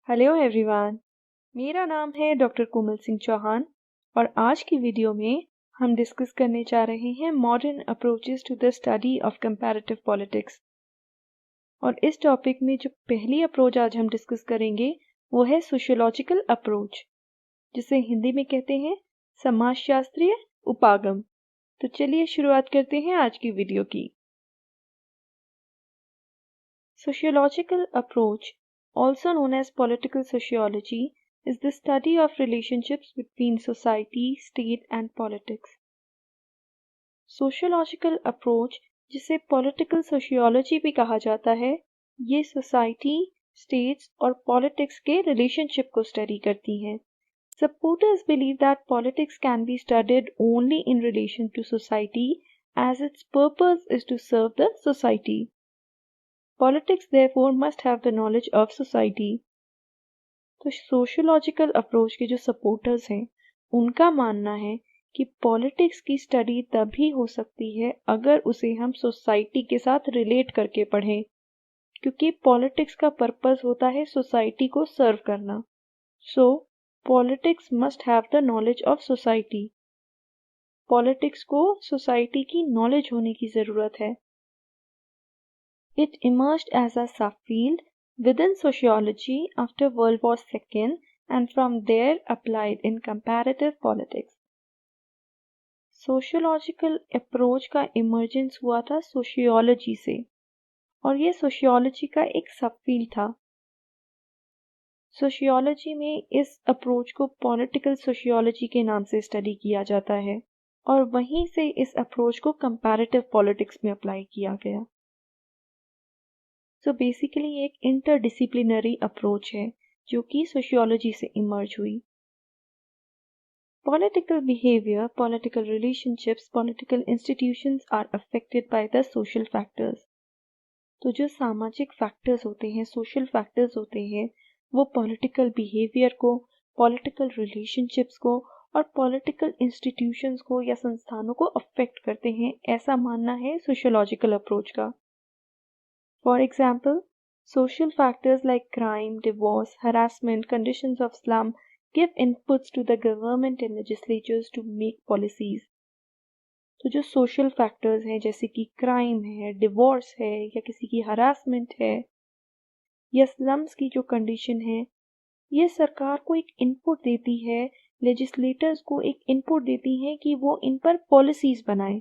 Hello everyone, मेरा नाम है डॉक्टर कोमल सिंह चौहान और आज की वीडियो में हम डिस्कस करने जा रहे हैं modern approaches to the study of comparative politics. और इस टॉपिक में जो पहली अप्रोच आज हम डिस्कस करेंगे वो है सोशियोलॉजिकल अप्रोच, जिसे हिंदी में कहते हैं समाजशास्त्रीय उपागम। तो चलिए शुरुआत करते हैं आज की वीडियो की। Sociological approach, also known as political sociology, is the study of relationships between society, state and politics. Sociological approach, जिसे political sociology भी कहा जाता है, ये society, states और politics के relationship को study करती हैं। Supporters believe that politics can be studied only in relation to society, as its purpose is to serve the society. Politics therefore must have the knowledge of society. तो sociological approach के जो supporters हैं उनका मानना है कि politics की study तभी हो सकती है अगर उसे हम सोसाइटी के साथ रिलेट करके पढ़ें, क्योंकि पॉलिटिक्स का पर्पस होता है सोसाइटी को सर्व करना। सो politics must have the knowledge of society. Politics को सोसाइटी की नॉलेज होने की ज़रूरत है। It emerged as a subfield within sociology after World War II and from there applied in comparative politics. Sociological approach का emergence हुआ था sociology से और ये sociology का एक subfield था। Sociology में इस approach को political sociology के नाम से study किया जाता है और वहीं से इस approach को comparative politics में apply किया गया। सो बेसिकली एक इंटरडिसिप्लिनरी अप्रोच है जो कि सोशियोलॉजी से इमर्ज हुई। Political behaviour, political relationships, political institutions are affected by the social factors. तो जो सामाजिक फैक्टर्स होते हैं, सोशल फैक्टर्स होते हैं, वो पॉलिटिकल बिहेवियर को, पॉलिटिकल रिलेशनशिप्स को और पॉलिटिकल इंस्टीट्यूशंस को या संस्थानों को अफेक्ट करते हैं, ऐसा मानना है सोशियोलॉजिकल अप्रोच का। For example, social factors like crime, divorce, harassment, conditions of slum give inputs to the government and legislatures to make policies. तो जो social factors हैं जैसे कि crime है, divorce है या किसी की harassment है या slums की जो condition है, ये सरकार को एक input देती है, legislators को एक input देती हैं कि वो इन पर policies बनाएं।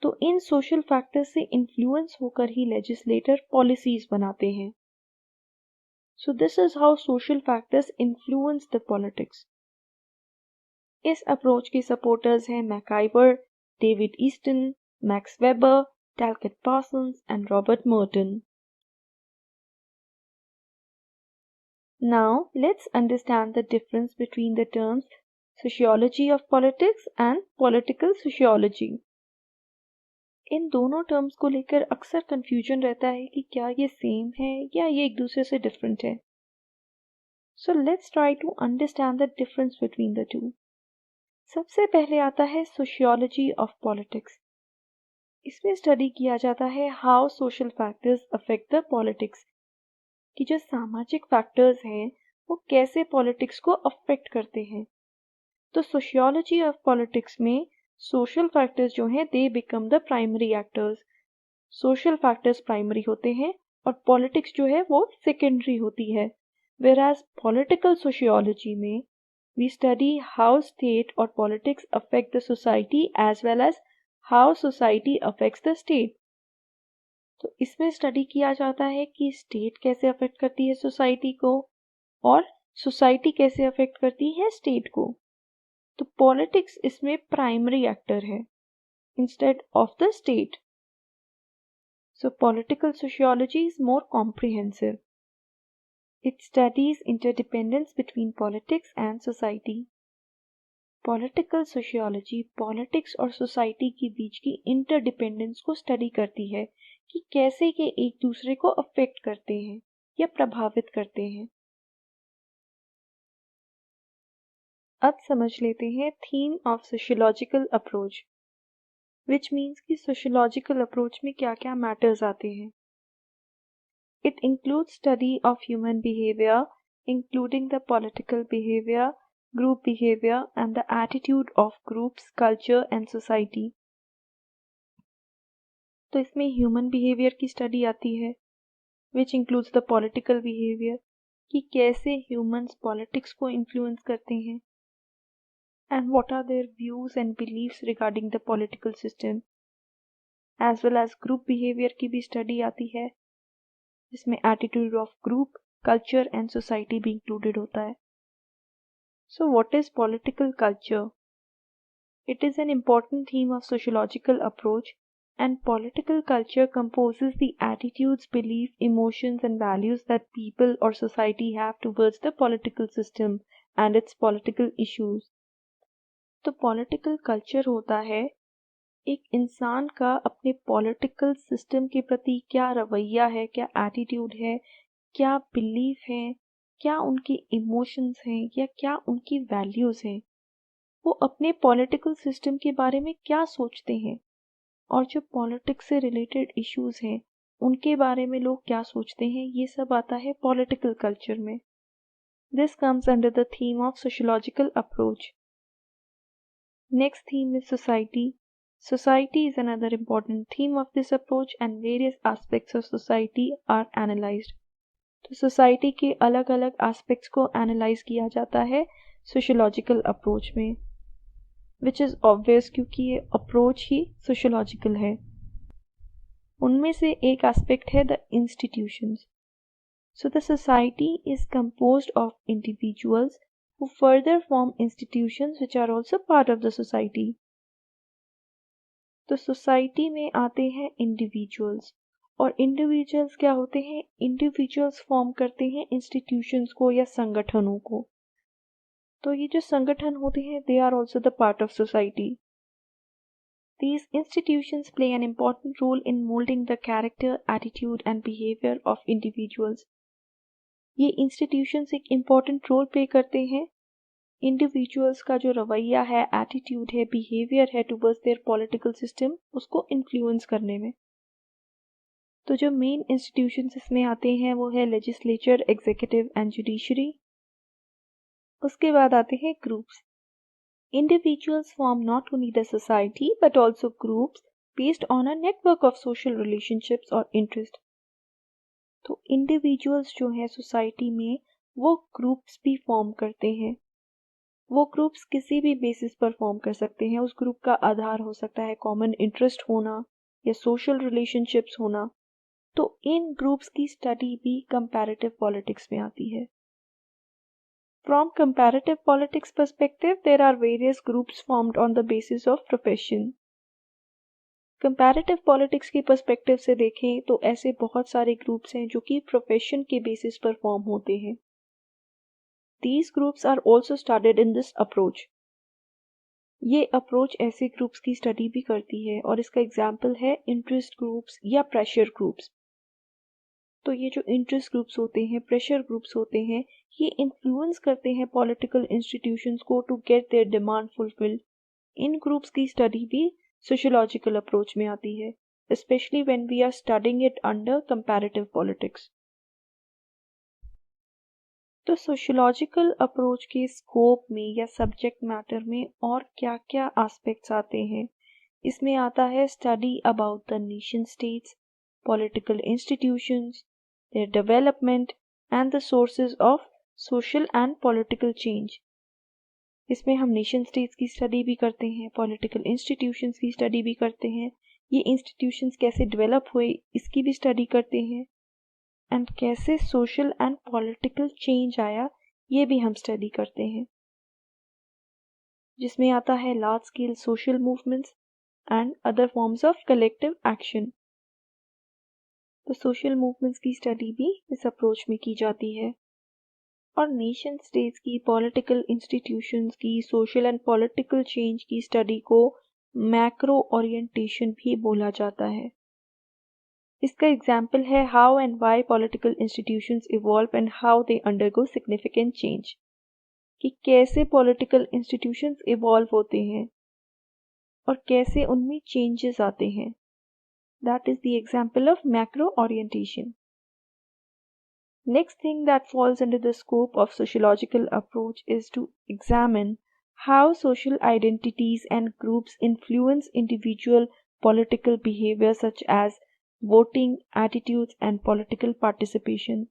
तो इन सोशल फैक्टर्स से इन्फ्लुएंस होकर ही लेजिस्लेटर पॉलिसीज बनाते हैं। So this is how social factors influence the politics. इस अप्रोच के सपोर्टर्स हैं MacIver, David Easton, Max Weber, Talcott Parsons and Robert Merton. Now let's understand the difference between the terms sociology of politics and political sociology. इन दोनों terms को लेकर अक्सर confusion रहता है कि क्या ये सेम है या ये एक दूसरे से डिफरेंट है। So let's try to understand the difference between the two. सबसे पहले आता है सोशियोलॉजी ऑफ पॉलिटिक्स। इसमें स्टडी किया जाता है how social factors affect the politics, कि जो सामाजिक फैक्टर्स हैं वो कैसे पॉलिटिक्स को अफेक्ट करते हैं। तो सोशियोलॉजी ऑफ पॉलिटिक्स में सोशल फैक्टर्स जो हैं they become the primary actors. Social factors primary होते हैं और पॉलिटिक्स जो है वो सेकेंडरी होती है। whereas पॉलिटिकल सोशियोलॉजी में वी स्टडी हाउ स्टेट और politics affect the society as well as how society affects the state. तो इसमें स्टडी किया जाता है कि स्टेट कैसे अफेक्ट करती है सोसाइटी को और सोसाइटी कैसे अफेक्ट करती है स्टेट को। तो पॉलिटिक्स इसमें प्राइमरी एक्टर है instead of the state. So political sociology is more comprehensive. It studies interdependence between politics and society. Political sociology politics और society के बीच की interdependence को study करती है कि कैसे ये एक दूसरे को affect करते हैं या प्रभावित करते हैं। अब समझ लेते हैं theme of sociological approach, which means कि sociological approach में क्या-क्या matters आते हैं। It includes study of human behavior, including the political behavior, group behavior, and the attitude of groups, culture, and society. तो इसमें ह्यूमन बिहेवियर की study आती है, which includes the political behaviour, कि कैसे ह्यूमंस पॉलिटिक्स को इन्फ्लुएंस करते हैं, and what are their views and beliefs regarding the political system, as well as group behaviour की भी स्टडी आती है, जिसमें attitude of group, culture and society भी इंक्लूडेड होता है. So what is political culture? It is an important theme of sociological approach, and political culture composes the attitudes, beliefs, emotions, and values that people or society have towards the political system and its political issues. तो political culture होता है एक इंसान का अपने political system के प्रति क्या रवैया है, क्या attitude है, क्या belief है, क्या उनके emotions हैं या क्या उनकी values हैं, वो अपने पॉलिटिकल सिस्टम के बारे में क्या सोचते हैं, और जो पॉलिटिक्स से रिलेटेड इश्यूज हैं उनके बारे में लोग क्या सोचते हैं, ये सब आता है पॉलिटिकल कल्चर में. This comes under the theme of sociological approach. Next theme is society. Society is another important theme of this approach and various aspects of society are analysed. तो सोसाइटी के अलग अलग एस्पेक्ट्स को analyse किया जाता है sociological approach में, which is obvious क्योंकि ये अप्रोच ही सोशियोलॉजिकल है. उनमें से एक एस्पेक्ट है the institutions. So the society is composed of individuals who further form institutions which are also part of the society. तो सोसाइटी में आते हैं इंडिविजुअल्स, और इंडिविजुअल्स क्या होते हैं? इंडिविजुअल्स फॉर्म करते हैं इंस्टीट्यूशंस को या संगठनों को. तो ये जो संगठन होते हैं they are also the part of society. These institutions play an important role in molding the character, attitude and behavior of individuals. ये institutions एक important role play करते हैं individuals का जो रवैया है, attitude है, behavior है towards their political system, उसको influence करने में. तो जो main institutions इसमें आते हैं वो है legislature, executive and judiciary. उसके बाद आते हैं groups. Individuals form not only the society but also groups based on a network of social relationships or interest. तो individuals जो है सोसाइटी में वो ग्रुप्स भी फॉर्म करते हैं. वो ग्रुप्स किसी भी बेसिस पर फॉर्म कर सकते हैं. उस ग्रुप का आधार हो सकता है कॉमन इंटरेस्ट होना या सोशल रिलेशनशिप्स होना. तो इन ग्रुप्स की स्टडी भी कंपैरेटिव पॉलिटिक्स में आती है. From comparative politics perspective, there are various groups formed on the basis of profession. Comparative politics के perspective से देखें तो ऐसे बहुत सारे groups हैं जो कि profession के basis पर form होते हैं. These groups are also studied in this approach. ये approach ऐसे groups की study भी करती है और इसका example है interest groups या pressure groups. तो ये जो इंटरेस्ट ग्रुप्स होते हैं, प्रेशर ग्रुप्स होते हैं, ये इन्फ्लुएंस करते हैं पॉलिटिकल इंस्टीट्यूशंस को to get their demand fulfilled. इन ग्रुप्स की स्टडी भी सोशियोलॉजिकल अप्रोच में आती है, especially when we are studying it under comparative politics. तो सोशियोलॉजिकल अप्रोच के स्कोप में या सब्जेक्ट मैटर में और क्या क्या एस्पेक्ट्स आते हैं? इसमें आता है study about the nation states, political institutions, their development and the sources of social and political change. इसमें हम नेशन स्टेट्स की स्टडी भी करते हैं, पॉलिटिकल इंस्टीट्यूशंस की स्टडी भी करते हैं, ये इंस्टीट्यूशंस कैसे डेवलप हुए इसकी भी स्टडी करते हैं, एंड कैसे सोशल एंड पॉलिटिकल चेंज आया ये भी हम स्टडी करते हैं. जिसमें आता है large scale social movements and other forms of collective action. तो सोशल मूवमेंट्स की स्टडी भी इस अप्रोच में की जाती है. और नेशन स्टेट्स की, पॉलिटिकल इंस्टीट्यूशंस की, सोशल एंड पॉलिटिकल चेंज की स्टडी को मैक्रो ओरिएंटेशन भी बोला जाता है. इसका एग्जाम्पल है how and why political institutions evolve and how they undergo significant change. कि कैसे पॉलिटिकल इंस्टीट्यूशंस इवॉल्व होते हैं और कैसे उनमें चेंजेस आते हैं. That is the example of macro orientation. Next thing that falls under the scope of sociological approach is to examine how social identities and groups influence individual political behavior such as voting, attitudes and political participation.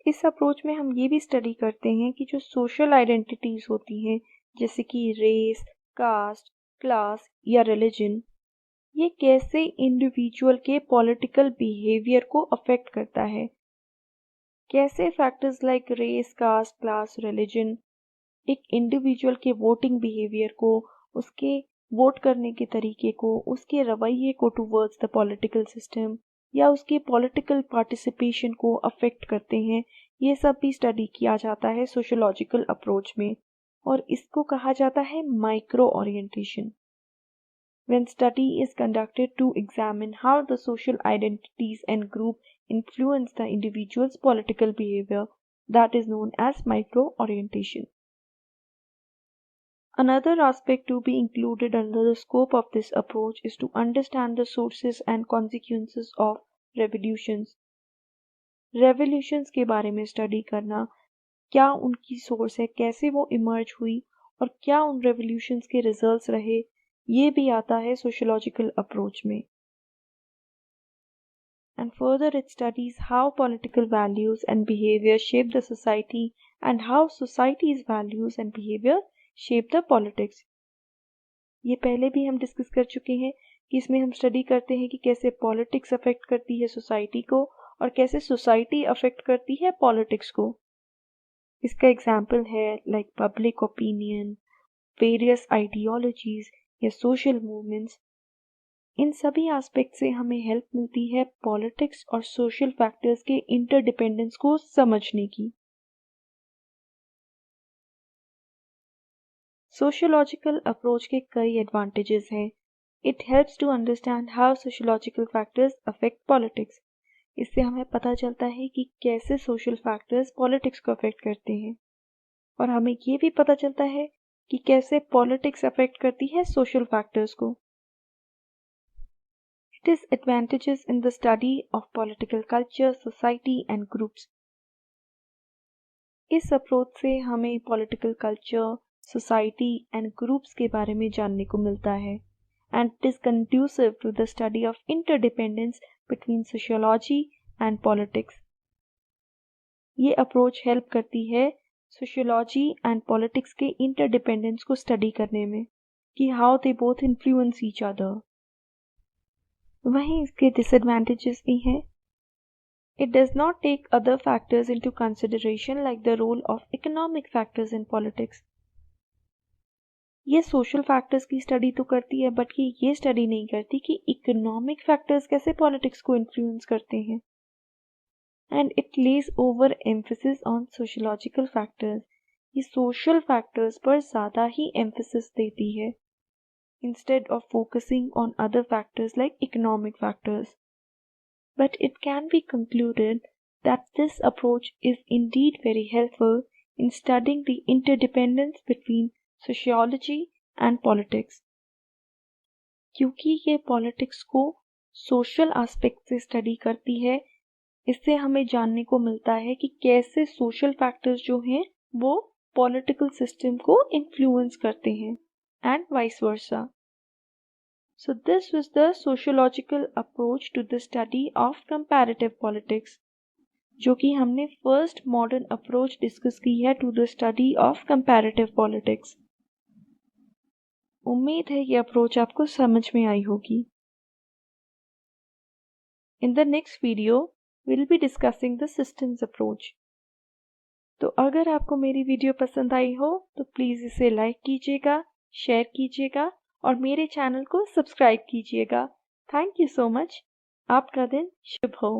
इस approach में हम ये भी study करते हैं कि जो social identities होती हैं जैसे कि रेस, कास्ट, क्लास या रिलीजन, ये कैसे इंडिविजुअल के पॉलिटिकल बिहेवियर को अफेक्ट करता है। कैसे factors like race, caste, class, religion एक इंडिविजुअल के वोटिंग बिहेवियर को, उसके वोट करने के तरीके को, उसके रवैये को टुवर्ड्स द पॉलिटिकल सिस्टम या उसके पॉलिटिकल पार्टिसिपेशन को अफेक्ट करते हैं, ये सब भी स्टडी किया जाता है सोशोलॉजिकल अप्रोच में और इसको कहा जाता है micro orientation. When study is conducted to examine how the social identities and group influence the individual's political behavior, that is known as micro orientation. Another aspect to be included under the scope of this approach is to understand the sources and consequences of revolutions. Revolutions के बारे में study करना, क्या उनकी source है, कैसे वो emerge हुई और क्या उन रेवोल्यूशंस के रिजल्ट्स रहे, ये भी आता है सोशोलॉजिकल अप्रोच में। And further it studies how political values and behavior shape the society and how society's values and behavior shape the politics. ये पहले भी हम डिस्कस कर चुके हैं कि इसमें हम स्टडी करते हैं कि कैसे पॉलिटिक्स अफेक्ट करती है सोसाइटी को और कैसे सोसाइटी अफेक्ट करती है पॉलिटिक्स को। इसका एग्जाम्पल है like public opinion, various ideologies या सोशल मूवमेंट्स। इन सभी एस्पेक्ट से हमें हेल्प मिलती है पॉलिटिक्स और सोशल फैक्टर्स के इंटरडिपेंडेंस को समझने की। सोशोलॉजिकल अप्रोच के कई एडवांटेजेस हैं। It helps to understand how sociological factors affect politics. इससे हमें पता चलता है कि कैसे सोशल फैक्टर्स पॉलिटिक्स को अफेक्ट करते हैं और हमें ये भी पता चलता है कि कैसे पॉलिटिक्स अफेक्ट करती है सोशल फैक्टर्स को। It is advantages in the study of political culture, society and groups. इस अप्रोच से हमें political culture, society and groups के बारे में जानने को मिलता है and it is conducive to the study of interdependence between sociology and politics. ये अप्रोच हेल्प करती है सोशियोलॉजी एंड पॉलिटिक्स के इंटरडिपेंडेंस को स्टडी करने में कि how they both influence each other. वहीं इसके डिसएडवांटेजेस भी हैं। It does not take other factors into consideration like the role of economic factors in politics. ये सोशल फैक्टर्स की स्टडी तो करती है बट ये स्टडी नहीं करती कि इकोनॉमिक फैक्टर्स कैसे पॉलिटिक्स को इन्फ्लुएंस करते हैं। And it Lay's over emphasis on sociological factors. ये सोशल फैक्टर्स पर ज़्यादा ही एम्फेसिस देती है instead of focusing on other factors like economic factors. But it can be concluded that this approach is indeed very helpful in studying the interdependence between sociology and politics. क्योंकि ये politics को social aspect से study करती है, इससे हमें जानने को मिलता है कि कैसे सोशल फैक्टर्स जो हैं वो पॉलिटिकल सिस्टम को इन्फ्लुएंस करते हैं and vice versa. So this was the sociological approach to the study of comparative politics, जो कि हमने फर्स्ट मॉडर्न अप्रोच डिस्कस की है to the study of comparative politics. उम्मीद है ये अप्रोच आपको समझ में आई होगी। In the next video will be discussing the systems approach. तो अगर आपको मेरी वीडियो पसंद आई हो तो प्लीज़ इसे लाइक कीजिएगा, शेयर कीजिएगा और मेरे चैनल को सब्सक्राइब कीजिएगा। Thank you so much. आपका दिन शुभ हो।